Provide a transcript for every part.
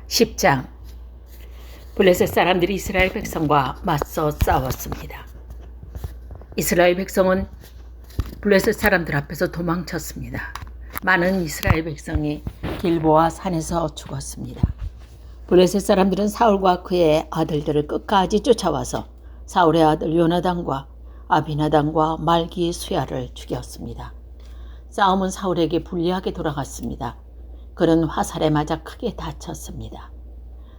10장. 블레셋 사람들이 이스라엘 백성과 맞서 싸웠습니다. 이스라엘 백성은 블레셋 사람들 앞에서 도망쳤습니다. 많은 이스라엘 백성이 길보아 산에서 죽었습니다. 블레셋 사람들은 사울과 그의 아들들을 끝까지 쫓아와서 사울의 아들 요나단과 아비나단과 말기 수야를 죽였습니다. 싸움은 사울에게 불리하게 돌아갔습니다. 그는 화살에 맞아 크게 다쳤습니다.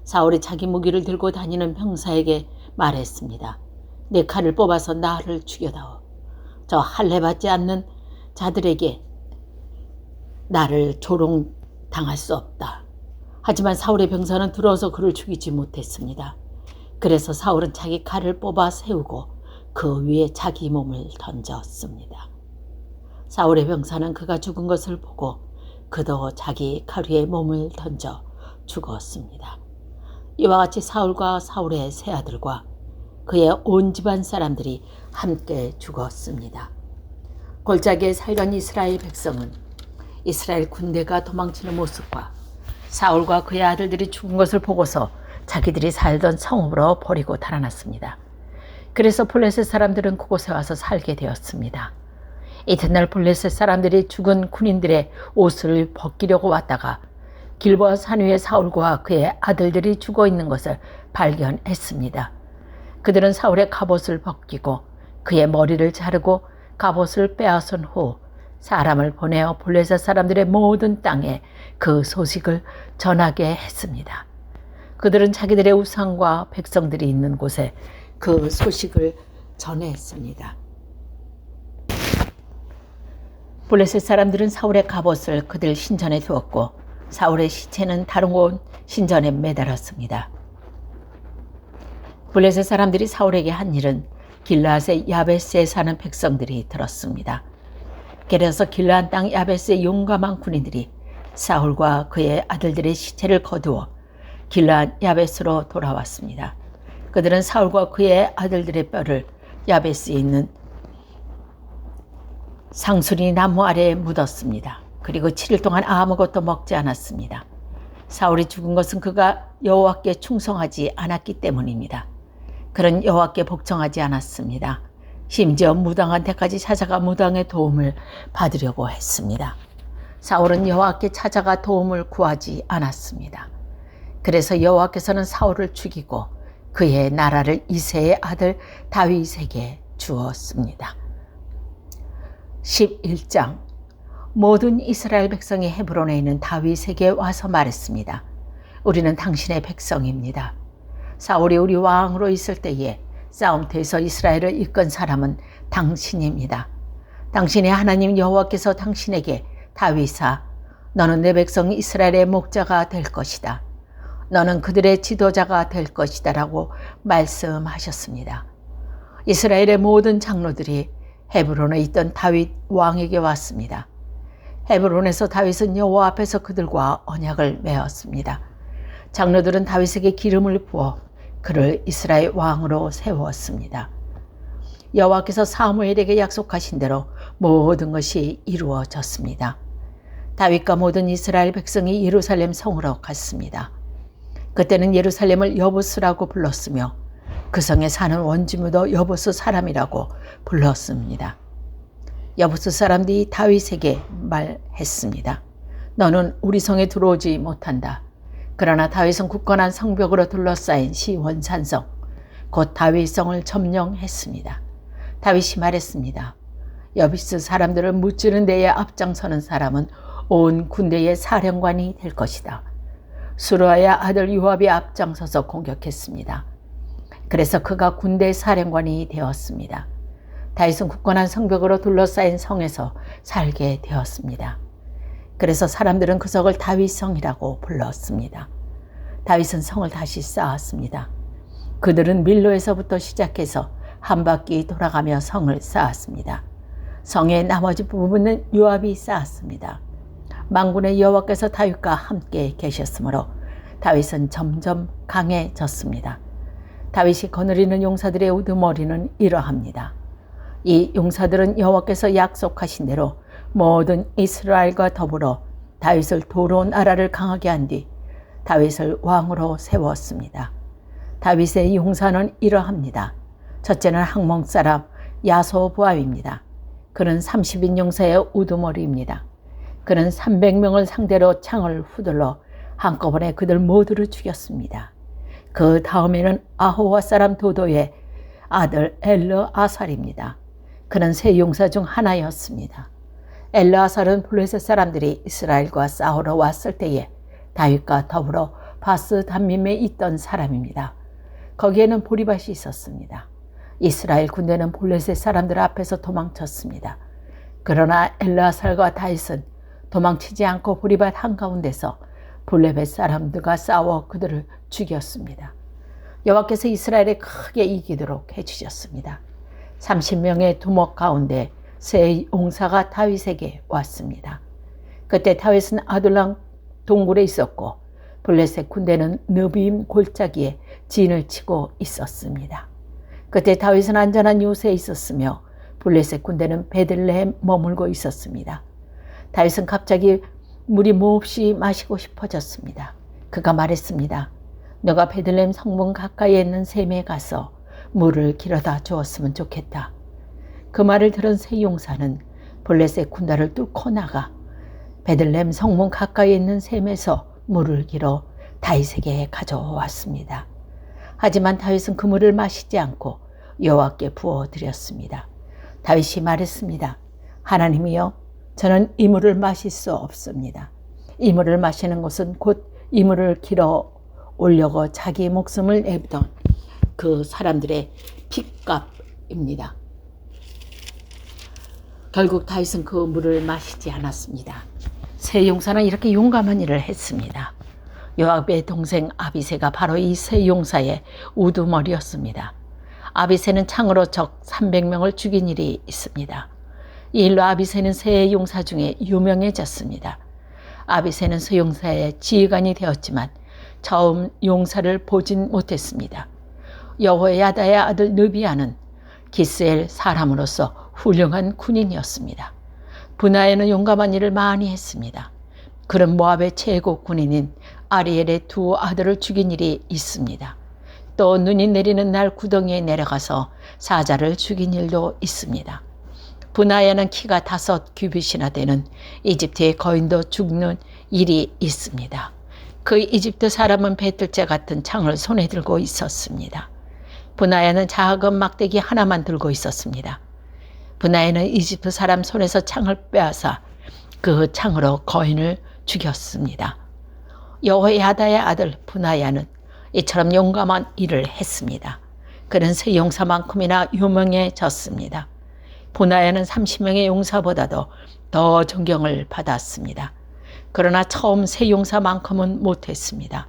사울이 자기 무기를 들고 다니는 병사에게 말했습니다. 내 칼을 뽑아서 나를 죽여다오. 저 할례받지 않는 자들에게 나를 조롱당할 수 없다. 하지만 사울의 병사는 들어서 그를 죽이지 못했습니다. 그래서 사울은 자기 칼을 뽑아 세우고 그 위에 자기 몸을 던졌습니다. 사울의 병사는 그가 죽은 것을 보고 그도 자기 칼 위에 몸을 던져 죽었습니다. 이와 같이 사울과 사울의 세 아들과 그의 온 집안 사람들이 함께 죽었습니다. 골짜기에 살던 이스라엘 백성은 이스라엘 군대가 도망치는 모습과 사울과 그의 아들들이 죽은 것을 보고서 자기들이 살던 성읍으로 버리고 달아났습니다. 그래서 블레셋 사람들은 그곳에 와서 살게 되었습니다. 이튿날 블레셋 사람들이 죽은 군인들의 옷을 벗기려고 왔다가 길보아 산 위에 사울과 그의 아들들이 죽어 있는 것을 발견했습니다. 그들은 사울의 갑옷을 벗기고 그의 머리를 자르고 갑옷을 빼앗은 후 사람을 보내어 블레셋 사람들의 모든 땅에 그 소식을 전하게 했습니다. 그들은 자기들의 우상과 백성들이 있는 곳에 그 소식을 전했습니다. 블레셋 사람들은 사울의 갑옷을 그들 신전에 두었고 사울의 시체는 다른 곳 신전에 매달았습니다. 블레셋 사람들이 사울에게 한 일은 길르앗의 야베스에 사는 백성들이 들었습니다. 그래서 길르앗 땅 야베스의 용감한 군인들이 사울과 그의 아들들의 시체를 거두어 길르앗 야베스로 돌아왔습니다. 그들은 사울과 그의 아들들의 뼈를 야베스에 있는 상수리 나무 아래에 묻었습니다. 그리고 7일 동안 아무것도 먹지 않았습니다. 사울이 죽은 것은 그가 여호와께 충성하지 않았기 때문입니다. 그는 여호와께 복종하지 않았습니다. 심지어 무당한테까지 찾아가 무당의 도움을 받으려고 했습니다. 사울은 여호와께 찾아가 도움을 구하지 않았습니다. 그래서 여호와께서는 사울을 죽이고 그의 나라를 이새의 아들 다윗에게 주었습니다. 11장. 모든 이스라엘 백성이 헤브론에 있는 다윗에게 와서 말했습니다. 우리는 당신의 백성입니다. 사울이 우리 왕으로 있을 때에 싸움터에서 이스라엘을 이끈 사람은 당신입니다. 당신의 하나님 여호와께서 당신에게 다윗아, 너는 내 백성 이스라엘의 목자가 될 것이다. 너는 그들의 지도자가 될 것이다 라고 말씀하셨습니다. 이스라엘의 모든 장로들이 헤브론에 있던 다윗 왕에게 왔습니다. 헤브론에서 다윗은 여호와 앞에서 그들과 언약을 맺었습니다. 장로들은 다윗에게 기름을 부어 그를 이스라엘 왕으로 세웠습니다. 여호와께서 사무엘에게 약속하신 대로 모든 것이 이루어졌습니다. 다윗과 모든 이스라엘 백성이 예루살렘 성으로 갔습니다. 그때는 예루살렘을 여부스라고 불렀으며 그 성에 사는 원주민도 여부스 사람이라고 불렀습니다. 여부스 사람들이 다윗에게 말했습니다. 너는 우리 성에 들어오지 못한다. 그러나 다윗은 굳건한 성벽으로 둘러싸인 시원산성, 곧 다윗성을 점령했습니다. 다윗이 말했습니다. 여부스 사람들을 무찌른 데에 앞장서는 사람은 온 군대의 사령관이 될 것이다. 수르아의 아들 요압이 앞장서서 공격했습니다. 그래서 그가 군대 사령관이 되었습니다. 다윗은 굳건한 성벽으로 둘러싸인 성에서 살게 되었습니다. 그래서 사람들은 그 성을 다윗성이라고 불렀습니다. 다윗은 성을 다시 쌓았습니다. 그들은 밀로에서부터 시작해서 한 바퀴 돌아가며 성을 쌓았습니다. 성의 나머지 부분은 요압이 쌓았습니다. 만군의 여호와께서 다윗과 함께 계셨으므로 다윗은 점점 강해졌습니다. 다윗이 거느리는 용사들의 우두머리는 이러합니다. 이 용사들은 여호와께서 약속하신 대로 모든 이스라엘과 더불어 다윗을 도로 나라를 강하게 한 뒤 다윗을 왕으로 세웠습니다. 다윗의 용사는 이러합니다. 첫째는 항목 사람 야소보암입니다. 그는 30인 용사의 우두머리입니다. 그는 300명을 상대로 창을 휘둘러 한꺼번에 그들 모두를 죽였습니다. 그 다음에는 아호와 사람 도도의 아들 엘르아살입니다. 그는 세 용사 중 하나였습니다. 엘르아살은 블레셋 사람들이 이스라엘과 싸우러 왔을 때에 다윗과 더불어 바스 담밈에 있던 사람입니다. 거기에는 보리밭이 있었습니다. 이스라엘 군대는 블레셋 사람들 앞에서 도망쳤습니다. 그러나 엘르아살과 다윗은 도망치지 않고 보리밭 한가운데서 블레셋 사람들과 싸워 그들을 죽였습니다. 여호와께서 이스라엘에 크게 이기도록 해주셨습니다. 30명의 두목 가운데 세 용사가 다윗에게 왔습니다. 그때 다윗은 아둘람 동굴에 있었고 블레셋 군대는 느비임 골짜기에 진을 치고 있었습니다. 그때 다윗은 안전한 요새에 있었으며 블레셋 군대는 베들레헴 머물고 있었습니다. 다윗은 갑자기 물이 몹시 마시고 싶어졌습니다. 그가 말했습니다. 너가 베들레헴 성문 가까이에 있는 샘에 가서 물을 길어다 주었으면 좋겠다. 그 말을 들은 세 용사는 블레셋 군대를 뚫고 나가 베들레헴 성문 가까이에 있는 샘에서 물을 길어 다윗에게 가져왔습니다. 하지만 다윗은 그 물을 마시지 않고 여호와께 부어드렸습니다. 다윗이 말했습니다. 하나님이여, 저는 이 물을 마실 수 없습니다. 이 물을 마시는 것은 곧 이 물을 길어 오려고 자기 목숨을 내던 그 사람들의 핏값입니다. 결국 다윗은 그 물을 마시지 않았습니다. 세 용사는 이렇게 용감한 일을 했습니다. 요압의 동생 아비새가 바로 이 세 용사의 우두머리였습니다. 아비새는 창으로 적 300명을 죽인 일이 있습니다. 이 일로 아비새는 세 용사 중에 유명해졌습니다. 아비새는 세 용사의 지휘관이 되었지만 처음 용사를 보진 못했습니다. 여호야다의 아들 느비아는 기스엘 사람으로서 훌륭한 군인이었습니다. 분하에는 용감한 일을 많이 했습니다. 그는 모압의 최고 군인인 아리엘의 두 아들을 죽인 일이 있습니다. 또 눈이 내리는 날 구덩이에 내려가서 사자를 죽인 일도 있습니다. 분하에는 키가 5규빗이나 되는 이집트의 거인도 죽는 일이 있습니다. 그 이집트 사람은 배틀째 같은 창을 손에 들고 있었습니다. 분하에는 작은 막대기 하나만 들고 있었습니다. 분하에는 이집트 사람 손에서 창을 빼앗아 그 창으로 거인을 죽였습니다. 여호야다의 아들 분하야는 이처럼 용감한 일을 했습니다. 그는 세 용사만큼이나 유명해졌습니다. 분하야는 30명의 용사보다도 더 존경을 받았습니다. 그러나 처음 세 용사만큼은 못했습니다.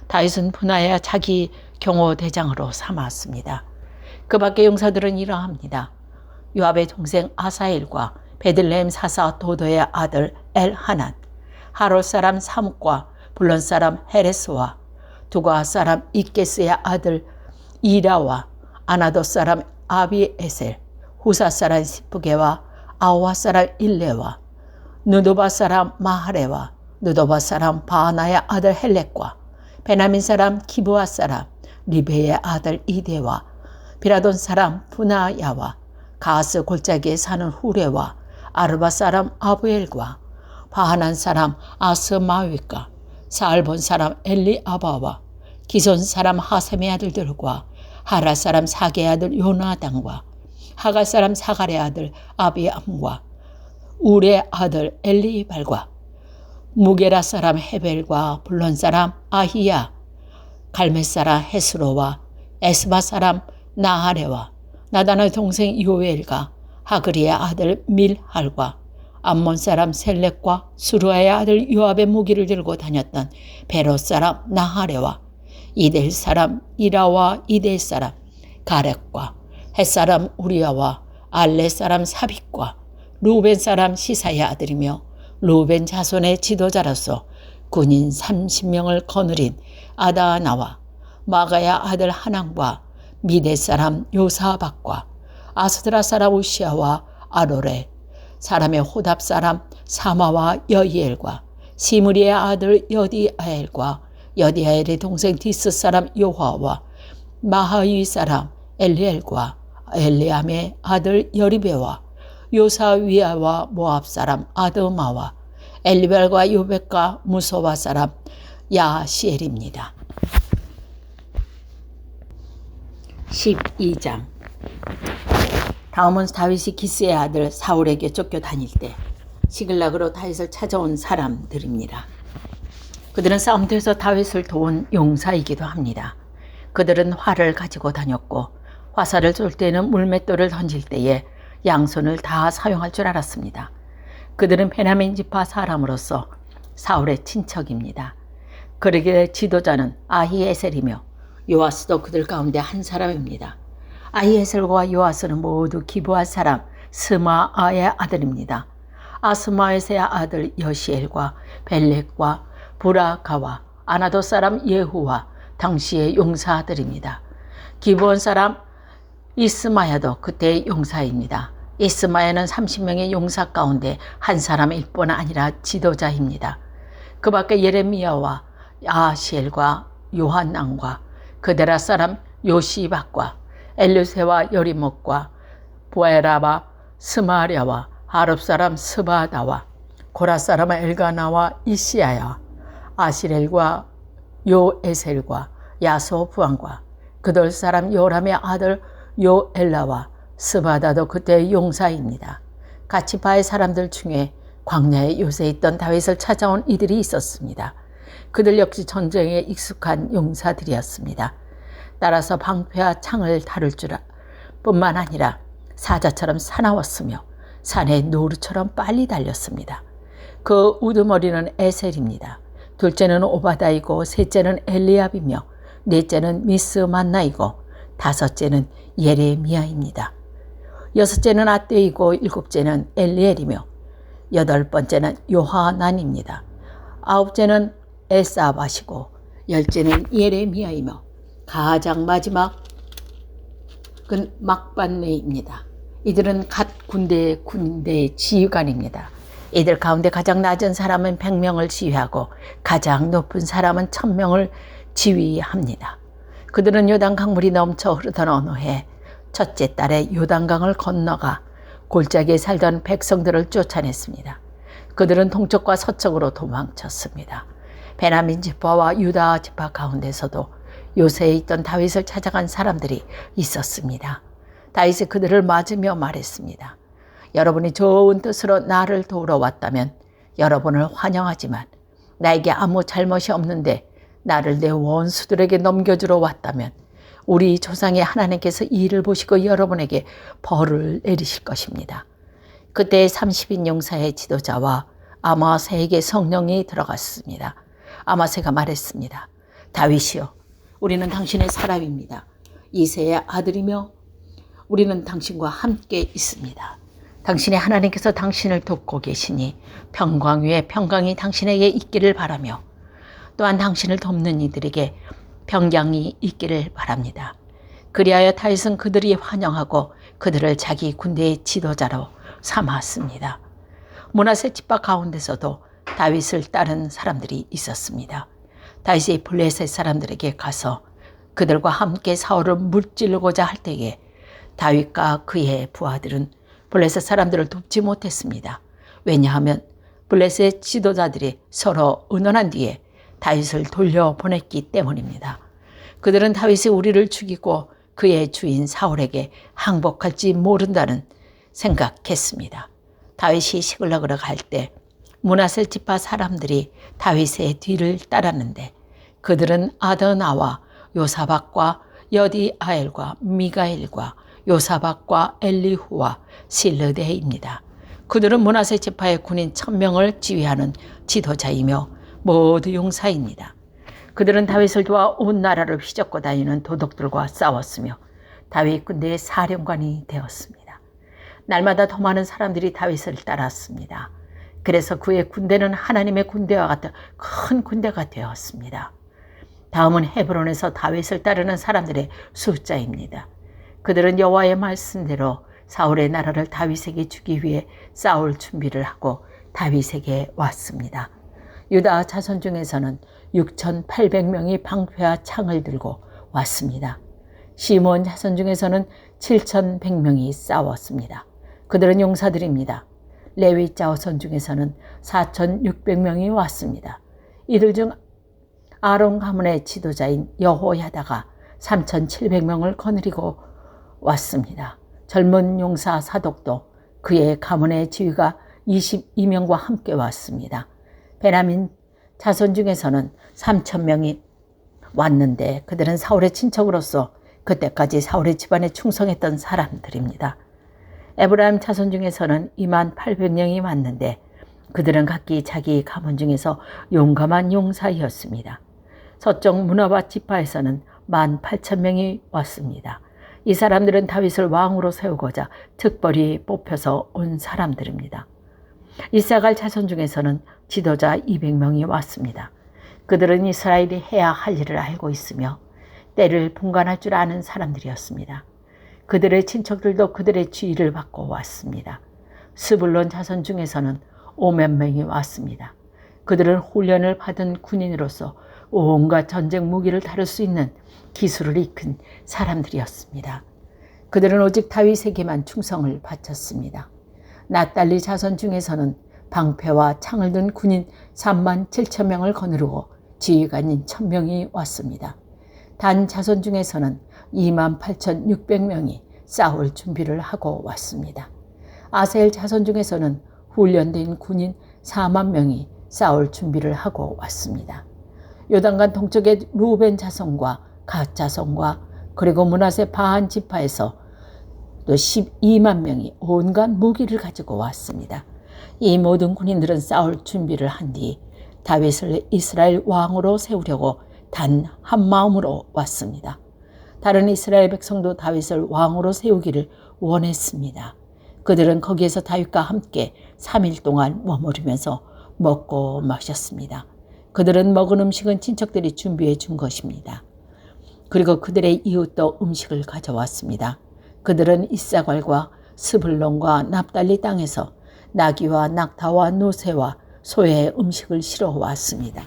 다윗은 분하야 자기 경호대장으로 삼았습니다. 그 밖의 용사들은 이러합니다. 요압의 동생 아사엘과 베들레헴 사사 도도의 아들 엘하난, 하롤 사람 사뭇과 블론 사람 헤레스와 두가 사람 이게스의 아들 이라와 아나도 사람 아비에셀, 후사 사람 시프게와 아와 사람 일레와 느도바 사람 마하레와 느도바 사람 바하나의 아들 헬렉과 베나민 사람 기브아 사람 리베의 아들 이데와 비라돈 사람 분하야와 가스 골짜기에 사는 후레와 아르바 사람 아부엘과 바하난 사람 아스마윗과 사알본 사람 엘리아바와 기손 사람 하셈의 아들들과 하라 사람 사게의 아들 요나단과 하갈 사람 사갈의 아들 아비암과 울의 아들 엘리발과 무게라 사람 헤벨과 블론 사람 아히야, 갈멜 사람 헤스로와 에스바 사람 나하레와 나단의 동생 요엘과 하그리의 아들 밀할과 암몬 사람 셀렉과 수루아의 아들 요압의 무기를 들고 다녔던 베롯 사람 나하레와 이델 사람 이라와 이델 사람 가렉과 헷 사람 우리아와 알레 사람 사빅과 루벤 사람 시사의 아들이며 루벤 자손의 지도자로서 군인 30명을 거느린 아다나와 마가야 아들 하난과 미대 사람 요사박과 아스드라 사람 우시아와 아로레 사람의 호답 사람 사마와 여이엘과 시므리의 아들 여디아엘과 여디아엘의 동생 디스 사람 요화와 마하위 사람 엘리엘과 엘리암의 아들 여리베와 요사위아와 모압 사람 아드마와 엘리벨과 요백과 무소와 사람 야시엘입니다. 12장. 다음은 다윗이 기스의 아들 사울에게 쫓겨다닐 때 시글락으로 다윗을 찾아온 사람들입니다. 그들은 싸움터에서 다윗을 도운 용사이기도 합니다. 그들은 활을 가지고 다녔고 화살을 쏠 때는 물맷돌을 던질 때에 양손을 다 사용할 줄 알았습니다. 그들은 베냐민 지파 사람으로서 사울의 친척입니다. 그에게 지도자는 아히에셀이며 요아스도 그들 가운데 한 사람입니다. 아히에셀과 요아스는 모두 기브아 사람 스마아의 아들입니다. 아스마에스의 아들 여시엘과 벨렉과 부라가와 아나도 사람 예후와 당시의 용사들입니다. 기브온 사람 이스마야도 그때의 용사입니다. 이스마야는 30명의 용사 가운데 한 사람일 뿐 아니라 지도자입니다. 그 밖에 예레미야와 아시엘과 요한난과 그데라 사람 요시박과 엘르세와 여리목과 보에라와 스마랴와 아릅 사람 스바다와 고라 사람 엘가나와 이시야야 아시렐과 요에셀과 야소부안과 그들 사람 요람의 아들 요엘라와 스바다도 그때의 용사입니다. 가치바의 사람들 중에 광야에 요새 있던 다윗을 찾아온 이들이 있었습니다. 그들 역시 전쟁에 익숙한 용사들이었습니다. 따라서 방패와 창을 다룰 줄 뿐만 아니라 사자처럼 사나웠으며 산의 노루처럼 빨리 달렸습니다. 그 우두머리는 에셀입니다. 둘째는 오바다이고 셋째는 엘리압이며 넷째는 미스만나이고 다섯째는 예레미야입니다. 여섯째는 아떼이고 일곱째는 엘리엘이며 여덟 번째는 요하난입니다. 아홉째는 에사바시고 열째는 예레미야이며 가장 마지막은 막반네입니다. 이들은 갓 군대의 지휘관입니다. 이들 가운데 가장 낮은 사람은 100명을 지휘하고 가장 높은 사람은 1000명을 지휘합니다. 그들은 요단 강물이 넘쳐 흐르던 어느 해 첫째 달에 요단강을 건너가 골짜기에 살던 백성들을 쫓아냈습니다. 그들은 동쪽과 서쪽으로 도망쳤습니다. 베냐민 지파와 유다 지파 가운데서도 요새에 있던 다윗을 찾아간 사람들이 있었습니다. 다윗이 그들을 맞으며 말했습니다. 여러분이 좋은 뜻으로 나를 도우러 왔다면 여러분을 환영하지만 나에게 아무 잘못이 없는데 나를 내 원수들에게 넘겨주러 왔다면 우리 조상의 하나님께서 이 일을 보시고 여러분에게 벌을 내리실 것입니다. 그때 30인 용사의 지도자와 아마세에게 성령이 들어갔습니다. 아마세가 말했습니다. 다윗이여, 우리는 당신의 사람입니다. 이새의 아들이며 우리는 당신과 함께 있습니다. 당신의 하나님께서 당신을 돕고 계시니 평강 위에 평강이 당신에게 있기를 바라며 또한 당신을 돕는 이들에게 평강이 있기를 바랍니다. 그리하여 다윗은 그들이 환영하고 그들을 자기 군대의 지도자로 삼았습니다. 므낫세 지파 가운데서도 다윗을 따른 사람들이 있었습니다. 다윗이 블레셋 사람들에게 가서 그들과 함께 사울을 무찌르고자 할 때에 다윗과 그의 부하들은 블레셋 사람들을 돕지 못했습니다. 왜냐하면 블레셋 지도자들이 서로 의논한 뒤에 다윗을 돌려보냈기 때문입니다. 그들은 다윗이 우리를 죽이고 그의 주인 사울에게 항복할지 모른다는 생각했습니다. 다윗이 시글락으로 갈 때 므낫세 지파 사람들이 다윗의 뒤를 따랐는데 그들은 아드나와 요사박과 여디아엘과 미가엘과 요사박과 엘리후와 실르데입니다. 그들은 므낫세 지파의 군인 1000명을 지휘하는 지도자이며 모두 용사입니다. 그들은 다윗을 도와 온 나라를 휘젓고 다니는 도둑들과 싸웠으며 다윗 군대의 사령관이 되었습니다. 날마다 더 많은 사람들이 다윗을 따랐습니다. 그래서 그의 군대는 하나님의 군대와 같은 큰 군대가 되었습니다. 다음은 헤브론에서 다윗을 따르는 사람들의 숫자입니다. 그들은 여호와의 말씀대로 사울의 나라를 다윗에게 주기 위해 싸울 준비를 하고 다윗에게 왔습니다. 유다 자손 중에서는 6,800명이 방패와 창을 들고 왔습니다. 시므온 자손 중에서는 7,100명이 싸웠습니다. 그들은 용사들입니다. 레위 자손 중에서는 4,600명이 왔습니다. 이들 중 아론 가문의 지도자인 여호야다가 3,700명을 거느리고 왔습니다. 젊은 용사 사독도 그의 가문의 지휘가 22명과 함께 왔습니다. 베냐민 자손 중에서는 3,000명이 왔는데 그들은 사울의 친척으로서 그때까지 사울의 집안에 충성했던 사람들입니다. 에브라임 자손 중에서는 28,000명이 왔는데 그들은 각기 자기 가문 중에서 용감한 용사였습니다. 서쪽 문하바 지파에서는 18,000명이 왔습니다. 이 사람들은 다윗을 왕으로 세우고자 특별히 뽑혀서 온 사람들입니다. 이사갈 자손 중에서는 지도자 200명이 왔습니다. 그들은 이스라엘이 해야 할 일을 알고 있으며 때를 분간할 줄 아는 사람들이었습니다. 그들의 친척들도 그들의 지휘를 받고 왔습니다. 스불론 자손 중에서는 500명이 왔습니다. 그들은 훈련을 받은 군인으로서 온갖 전쟁 무기를 다룰 수 있는 기술을 익힌 사람들이었습니다. 그들은 오직 다윗에게만 충성을 바쳤습니다. 납달리 자손 중에서는 방패와 창을 든 군인 37,000명을 거느리고 지휘관인 1,000명이 왔습니다. 단 자손 중에서는 28,600명이 싸울 준비를 하고 왔습니다. 아셀 자손 중에서는 훈련된 군인 4만 명이 싸울 준비를 하고 왔습니다. 요단강 동쪽의 루벤 자손과 갓 자손과 그리고 므낫세 바한 지파에서 또 12만 명이 온갖 무기를 가지고 왔습니다. 이 모든 군인들은 싸울 준비를 한 뒤 다윗을 이스라엘 왕으로 세우려고 단 한 마음으로 왔습니다. 다른 이스라엘 백성도 다윗을 왕으로 세우기를 원했습니다. 그들은 거기에서 다윗과 함께 3일 동안 머무르면서 먹고 마셨습니다. 그들은 먹은 음식은 친척들이 준비해 준 것입니다. 그리고 그들의 이웃도 음식을 가져왔습니다. 그들은 이사갈과 스불론과 납달리 땅에서 나귀와 낙타와 노새와 소의 음식을 실어 왔습니다.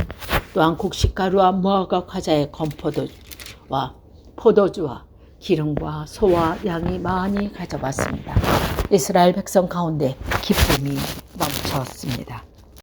또한 곡식가루와 무화과 과자의 건포도와 포도주와 기름과 소와 양이 많이 가져왔습니다. 이스라엘 백성 가운데 기쁨이 넘쳤습니다.